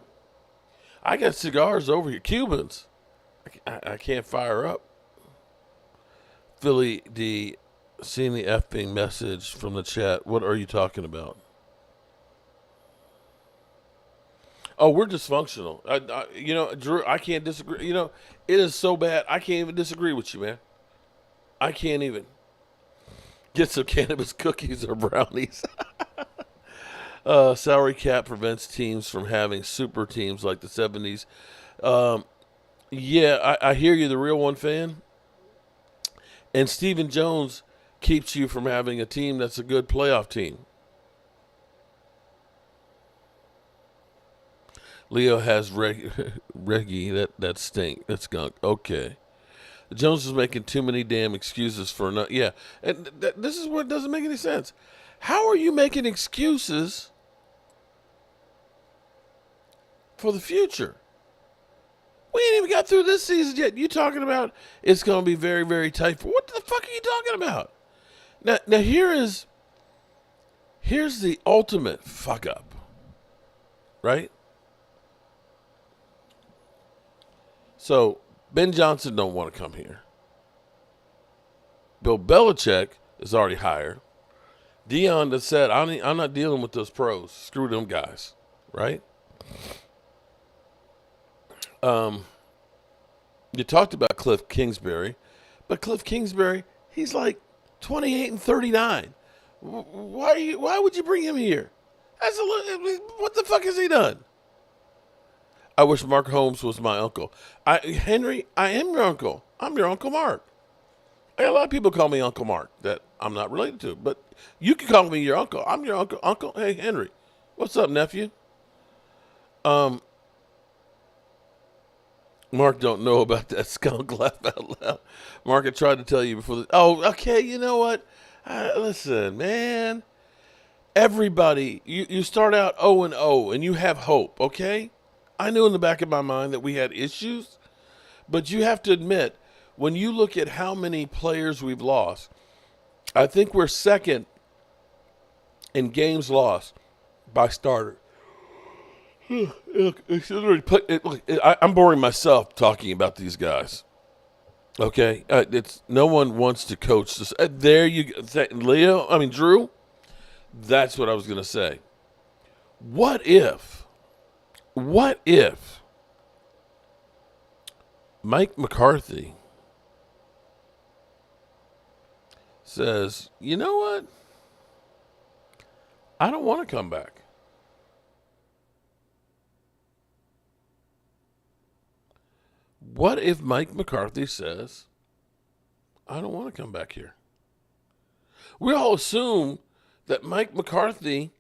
I got cigars over here. Cubans. I can't fire up. Philly D, seeing the effing message from the chat. What are you talking about? Oh, we're dysfunctional. Drew, I can't disagree. It is so bad. I can't even disagree with you, man. I can't even. Get some cannabis cookies or brownies. Salary cap prevents teams from having super teams like the 70s. I hear you, the real one fan. And Stephen Jones keeps you from having a team that's a good playoff team. Leo has Reggie, that stink, that skunk. Okay. Jones is making too many damn excuses for no. Yeah, and this is what doesn't make any sense. How are you making excuses for the future? We ain't even got through this season yet. You talking about it's going to be very, very tight. What the fuck are you talking about? Now here's the ultimate fuck up, right? So Ben Johnson don't want to come here. Bill Belichick is already hired. Dion has said, I'm not dealing with those pros. Screw them guys, right? You talked about Cliff Kingsbury, but Cliff Kingsbury, he's like 28 and 39. Why would you bring him here? What the fuck has he done? I wish Mark Holmes was my uncle. Henry, I am your uncle. I'm your Uncle Mark. A lot of people call me Uncle Mark that I'm not related to, but you can call me your uncle. I'm your uncle. Uncle, hey, Henry. What's up, nephew? Mark don't know about that skunk. Laugh out loud. Mark, I tried to tell you before. Oh, okay, you know what? Listen, man. Everybody, you start out 0-0, and you have hope, okay? I knew in the back of my mind that we had issues, but you have to admit, when you look at how many players we've lost, I think we're second in games lost by starter. I'm boring myself talking about these guys. Okay, no one wants to coach this. There you go, Drew. That's what I was going to say. What if Mike McCarthy says, you know what? I don't want to come back. What if Mike McCarthy says, I don't want to come back here? We all assume that Mike McCarthy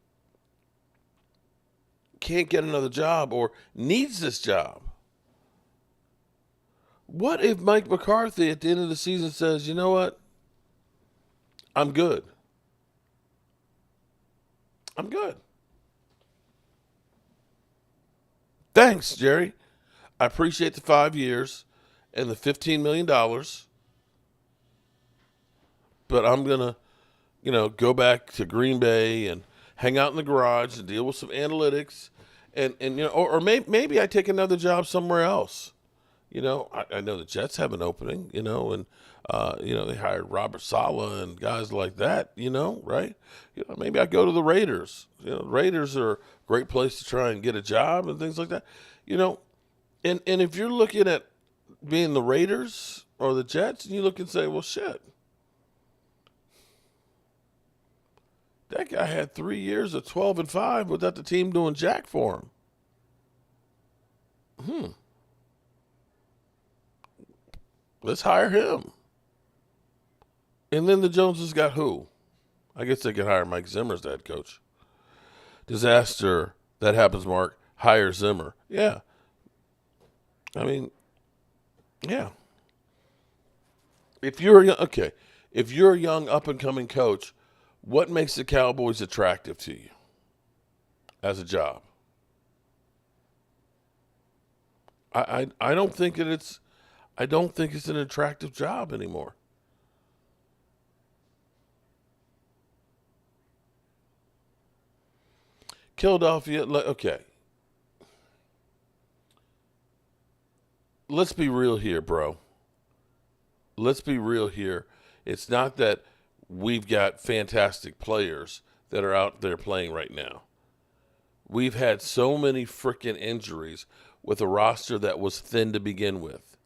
can't get another job or needs this job. What if Mike McCarthy at the end of the season says, you know what? I'm good. I'm good. Thanks, Jerry. I appreciate the 5 years and the $15 million. But I'm going to, go back to Green Bay and hang out in the garage and deal with some analytics. And or maybe I take another job somewhere else. I know the Jets have an opening, and, they hired Robert Saleh and guys like that, right? Maybe I go to the Raiders. The Raiders are a great place to try and get a job and things like that, And if you're looking at being the Raiders or the Jets, and you look and say, well, shit, that guy had 3 years of 12-5 without the team doing jack for him. Let's hire him. And then the Joneses got who? I guess they could hire Mike Zimmer as the head coach. Disaster. That happens, Mark. Hire Zimmer. Yeah. I mean, yeah. If you're a young up-and-coming coach, what makes the Cowboys attractive to you as a job? I don't think it's an attractive job anymore. Philadelphia, okay. Let's be real here, bro. Let's be real here. It's not that we've got fantastic players that are out there playing right now. We've had so many freaking injuries with a roster that was thin to begin with.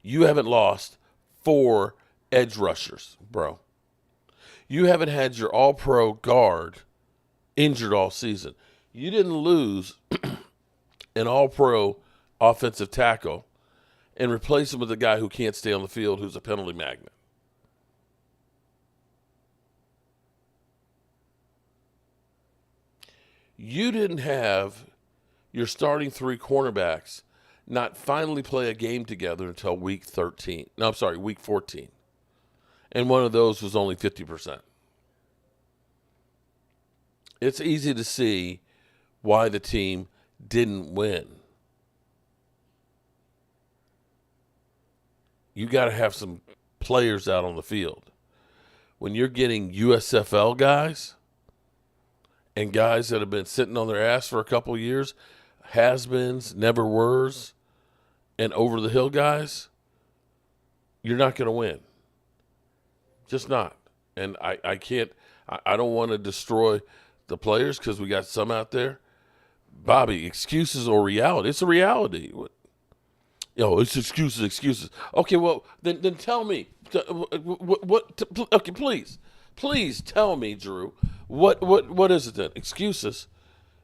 You haven't lost 4 edge rushers, bro. You haven't had your all-pro guard injured all season. You didn't lose an all-pro offensive tackle and replace him with a guy who can't stay on the field, who's a penalty magnet. You didn't have your starting 3 cornerbacks not finally play a game together until week 14. And one of those was only 50%. It's easy to see why the team didn't win. You got to have some players out on the field. When you're getting USFL guys and guys that have been sitting on their ass for a couple of years, has-beens, never-weres, and over-the-hill guys, you're not going to win. Just not. And I don't want to destroy the players because we got some out there. Bobby, excuses or reality? It's a reality. It's excuses. Okay, well, then tell me. Okay, please tell me, Drew. What is it then? Excuses.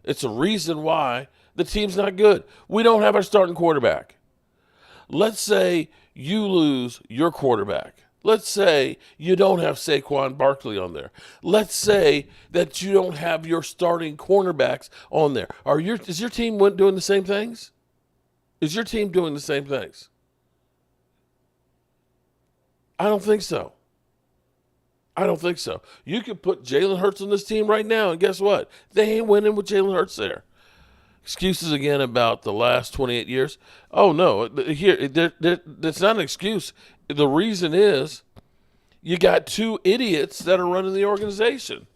It's a reason why the team's not good. We don't have our starting quarterback. Let's say you lose your quarterback. Let's say you don't have Saquon Barkley on there. Let's say that you don't have your starting cornerbacks on there. Is your team doing the same things? Is your team doing the same things? I don't think so. You could put Jalen Hurts on this team right now, and guess what? They ain't winning with Jalen Hurts there. Excuses again about the last 28 years. Oh, no. That's not an excuse. The reason is you got 2 idiots that are running the organization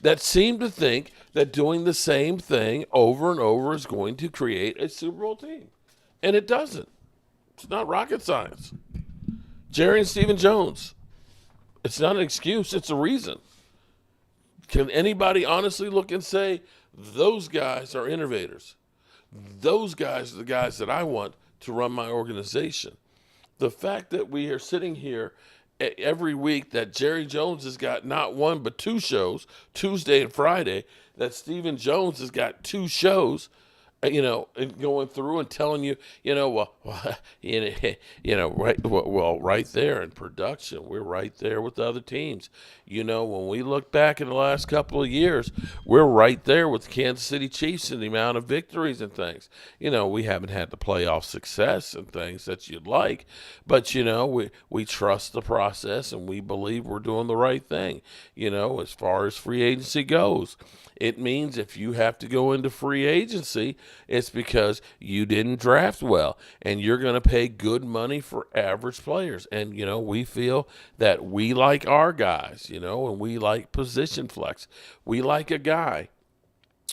that seem to think that doing the same thing over and over is going to create a Super Bowl team. And it doesn't. It's not rocket science. Jerry and Stephen Jones. It's not an excuse. It's a reason. Can anybody honestly look and say, those guys are innovators? Those guys are the guys that I want to run my organization. The fact that we are sitting here every week that Jerry Jones has got not one but two shows, Tuesday and Friday, that Stephen Jones has got two shows, and going through and telling you, right there in production, we're right there with the other teams. When we look back in the last couple of years, we're right there with the Kansas City Chiefs in the amount of victories and things. We haven't had the playoff success and things that you'd like, but, we trust the process and we believe we're doing the right thing. As far as free agency goes, it means if you have to go into free agency, it's because you didn't draft well, and you're going to pay good money for average players. And, we feel that we like our guys, and we like position flex. We like a guy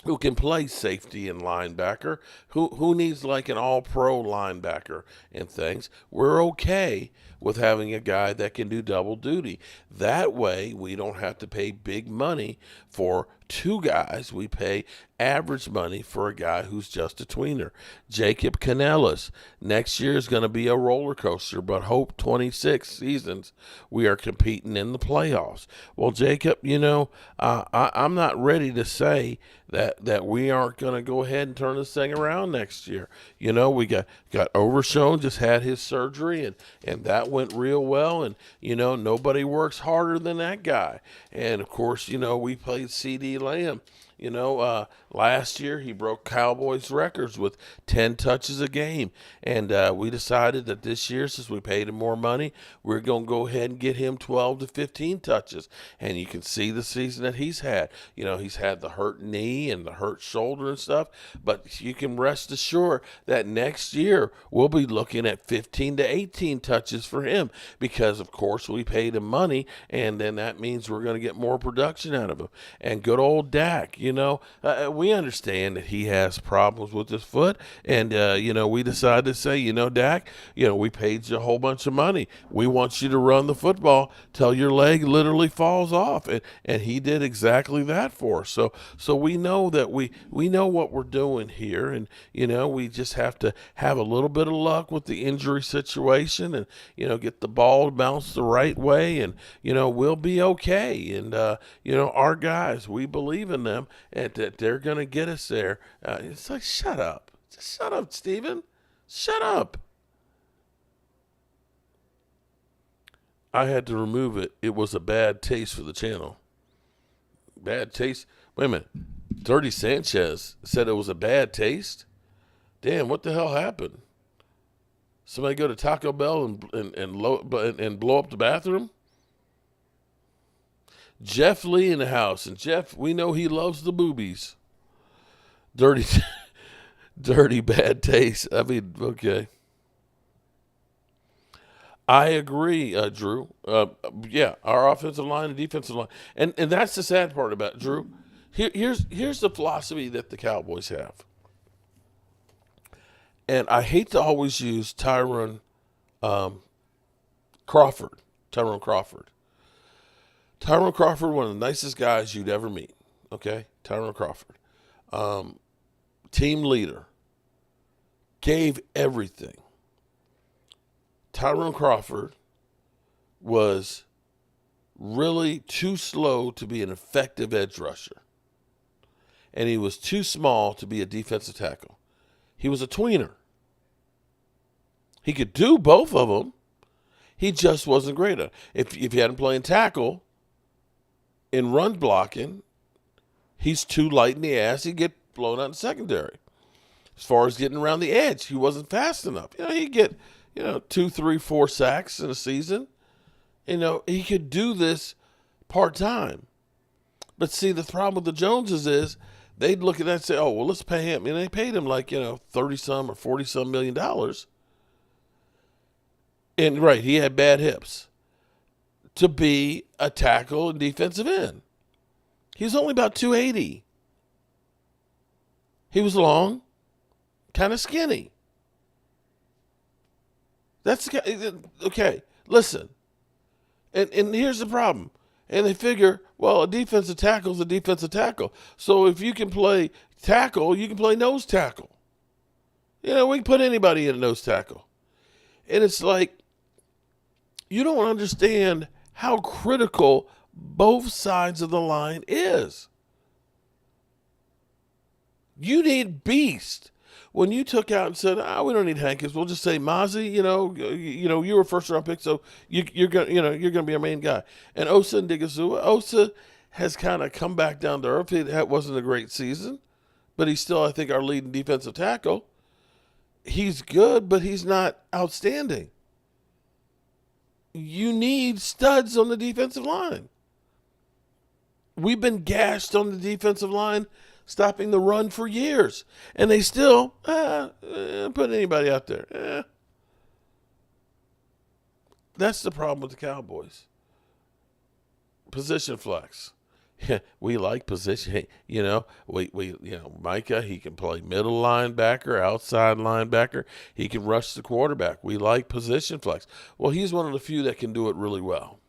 who can play safety and linebacker, who needs like an all-pro linebacker and things. We're okay with having a guy that can do double duty. That way, we don't have to pay big money for two guys. We pay average money for a guy who's just a tweener. Jacob Canellis, next year is going to be a roller coaster, but hope 26 seasons we are competing in the playoffs. Well, Jacob, I'm not ready to say that we aren't going to go ahead and turn this thing around next year. We got Overshown, just had his surgery, and that went real well, and nobody works harder than that guy. And of course, we played CD Lamb. Last year he broke Cowboys records with 10 touches a game. And we decided that this year, since we paid him more money, we're going to go ahead and get him 12 to 15 touches. And you can see the season that he's had. He's had the hurt knee and the hurt shoulder and stuff. But you can rest assured that next year we'll be looking at 15 to 18 touches for him because, of course, we paid him money. And then that means we're going to get more production out of him. And good old Dak, we understand that he has problems with his foot, and we decided to say, Dak, we paid you a whole bunch of money. We want you to run the football till your leg literally falls off, and he did exactly that for us. So we know that we know what we're doing here, and we just have to have a little bit of luck with the injury situation, and get the ball to bounce the right way, and we'll be okay. And our guys, we believe in them, and that they're going to get us there. It's like, shut up. Just shut up, Steven. Shut up. I had to remove it. It was a bad taste for the channel. Bad taste? Wait a minute. Dirty Sanchez said it was a bad taste? Damn, what the hell happened? Somebody go to Taco Bell and blow up the bathroom? Jeff Lee in the house, and Jeff, we know he loves the boobies. Dirty bad taste. I mean, okay. I agree, Drew. Yeah, our offensive line and defensive line, and that's the sad part about it, Drew. Here's the philosophy that the Cowboys have, and I hate to always use Tyrone Crawford. Tyrone Crawford, one of the nicest guys you'd ever meet. Okay, Tyrone Crawford, team leader, gave everything. Tyrone Crawford was really too slow to be an effective edge rusher, and he was too small to be a defensive tackle. He was a tweener. He could do both of them. He just wasn't great at it. If you had him playing tackle in run blocking, he's too light in the ass. He'd get blown out in secondary. As far as getting around the edge, he wasn't fast enough. He'd get 2, 3, 4 sacks in a season. He could do this part-time. But see, the problem with the Joneses is they'd look at that and say, oh, well, let's pay him. And they paid him like, 30-some or 40-some million dollars. And, right, he had bad hips to be a tackle and defensive end. He was only about 280. He was long, kind of skinny. That's okay. Listen, and here's the problem. And they figure, well, a defensive tackle is a defensive tackle. So if you can play tackle, you can play nose tackle. We can put anybody in a nose tackle. And it's like, you don't understand how critical both sides of the line is. You need beast. When you took out and said, we don't need Hankins, we'll just say Mozzie, you were a first-round pick, so you're gonna be our main guy. And Osa and Digazua, Osa has kind of come back down to earth. It wasn't a great season, but he's still, I think, our leading defensive tackle. He's good, but he's not outstanding. You need studs on the defensive line. We've been gashed on the defensive line, stopping the run for years. And they still put anybody out there. That's the problem with the Cowboys. Position flex. We like position. Micah, he can play middle linebacker, outside linebacker. He can rush the quarterback. We like position flex. Well, he's one of the few that can do it really well.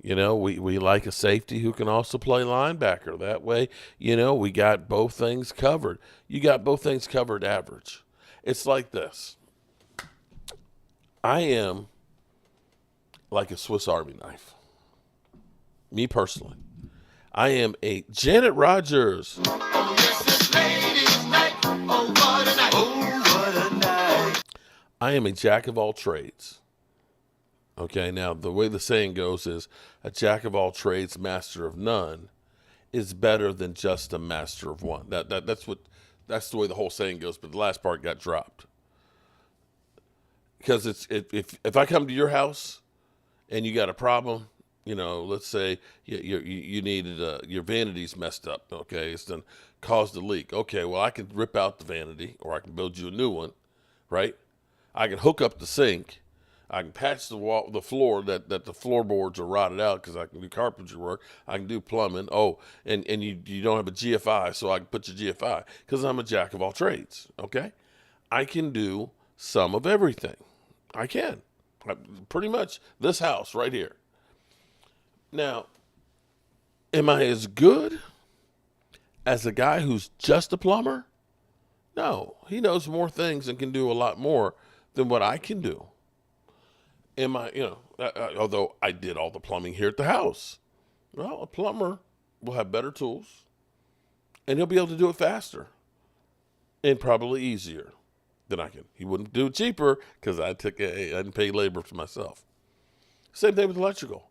We like a safety who can also play linebacker. That way, we got both things covered. You got both things covered average. It's like this. I am like a Swiss Army knife. Me personally. I am a Janet Rogers. Oh, yes, it's ladies' night. Oh, what a night. Oh, what a night. I am a jack of all trades. Okay, now the way the saying goes is a jack of all trades, master of none is better than just a master of one. That's the way the whole saying goes, but the last part got dropped. Because if I come to your house and you got a problem, let's say you needed your vanity's messed up. Okay, it's done caused a leak. Okay, well I can rip out the vanity, or I can build you a new one, right? I can hook up the sink. I can patch the floor that the floorboards are rotted out because I can do carpentry work. I can do plumbing. Oh, and you don't have a GFI, so I can put your GFI because I'm a jack of all trades. Okay, I can do some of everything. I can. Pretty much this house right here. Now, am I as good as a guy who's just a plumber? No, he knows more things and can do a lot more than what I can do. Am I, although I did all the plumbing here at the house. Well, a plumber will have better tools and he'll be able to do it faster and probably easier than I can. He wouldn't do it cheaper because I didn't pay labor for myself. Same thing with electrical.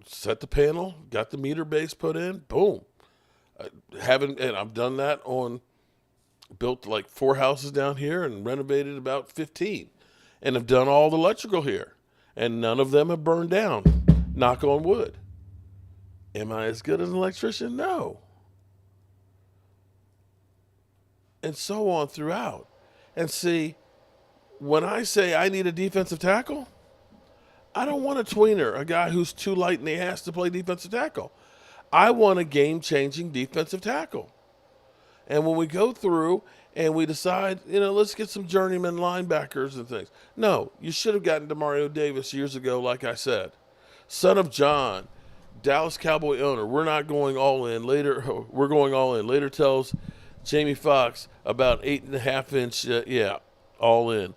Set the panel, got the meter base put in, boom. And I've done that built like 4 houses down here and renovated about 15. And have done all the electrical here. And none of them have burned down. Knock on wood. Am I as good as an electrician? No. And so on throughout. And see, when I say I need a defensive tackle, I don't want a tweener, a guy who's too light in the ass to play defensive tackle. I want a game-changing defensive tackle. And when we go through and we decide, let's get some journeyman linebackers and things. No, you should have gotten Demario Davis years ago, like I said. Son of John, Dallas Cowboy owner. We're not going all in. Later, we're going all in. Later tells Jamie Foxx about 8.5 inch, all in.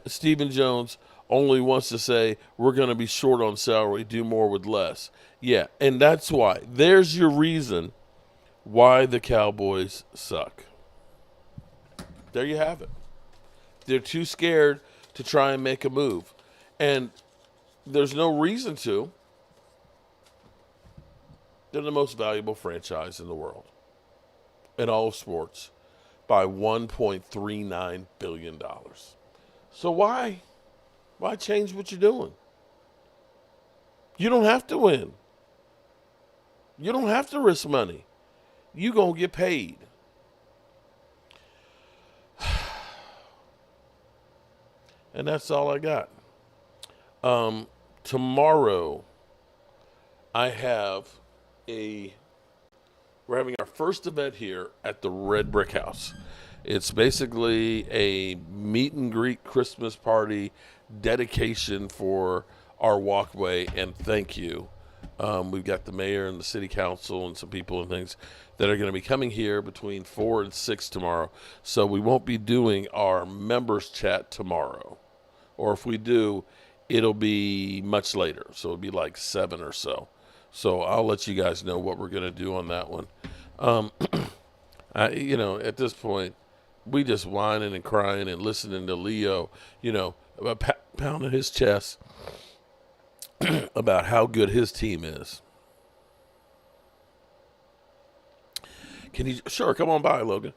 Stephen Jones only wants to say, we're going to be short on salary, do more with less. Yeah, and that's why. There's your reason why the Cowboys suck. There you have it. They're too scared to try and make a move. And there's no reason to. They're the most valuable franchise in the world. In all of sports. By $1.39 billion. So why change what you're doing? You don't have to win. You don't have to risk money. You're going to get paid. And that's all I got. Tomorrow, we're having our first event here at the Red Brick House. It's basically a meet and greet Christmas party dedication for our walkway and thank you We've got the mayor and the city council and some people and things that are going to be coming here between 4 and 6 tomorrow. So we won't be doing our members chat tomorrow. Or if we do, it'll be much later. So it'll be like 7 or so. So I'll let you guys know what we're going to do on that one. At this point, we just whining and crying and listening to Leo, about pounding his chest about how good his team is. Sure, come on by, Logan.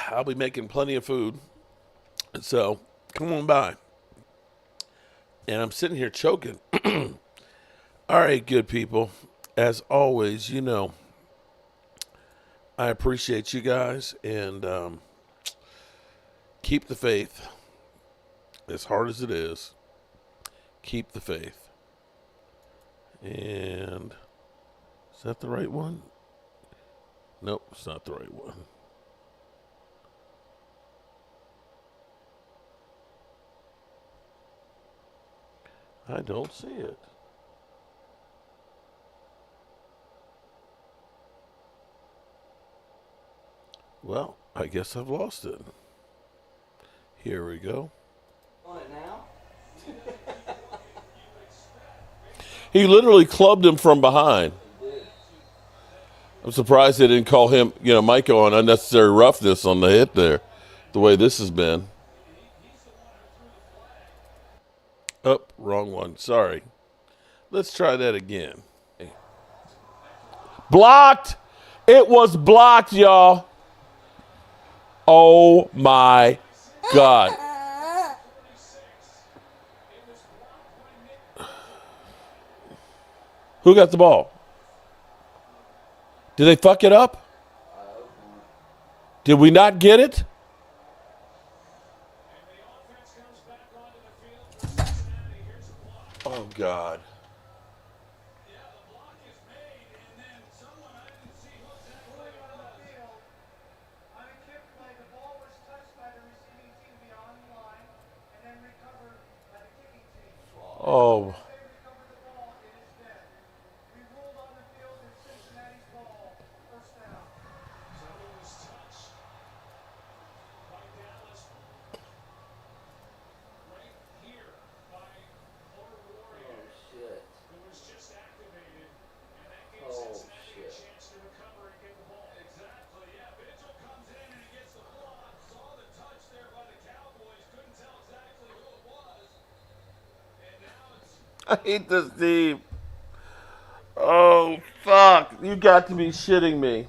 I'll be making plenty of food, so come on by. And I'm sitting here choking. All right, good people. As always, I appreciate you guys, and keep the faith. As hard as it is, keep the faith. And is that the right one? Nope, it's not the right one. I don't see it. Well, I guess I've lost it. Here we go. On it now? He literally clubbed him from behind. I'm surprised they didn't call him, Micah, on unnecessary roughness on the hit there, the way this has been. Oh, wrong one. Sorry. Let's try that again. Blocked. It was blocked, y'all. Oh, my God. Who got the ball? Did they fuck it up? Did we not get it? Oh, God. Oh. I hate this team. Oh, fuck. You got to be shitting me.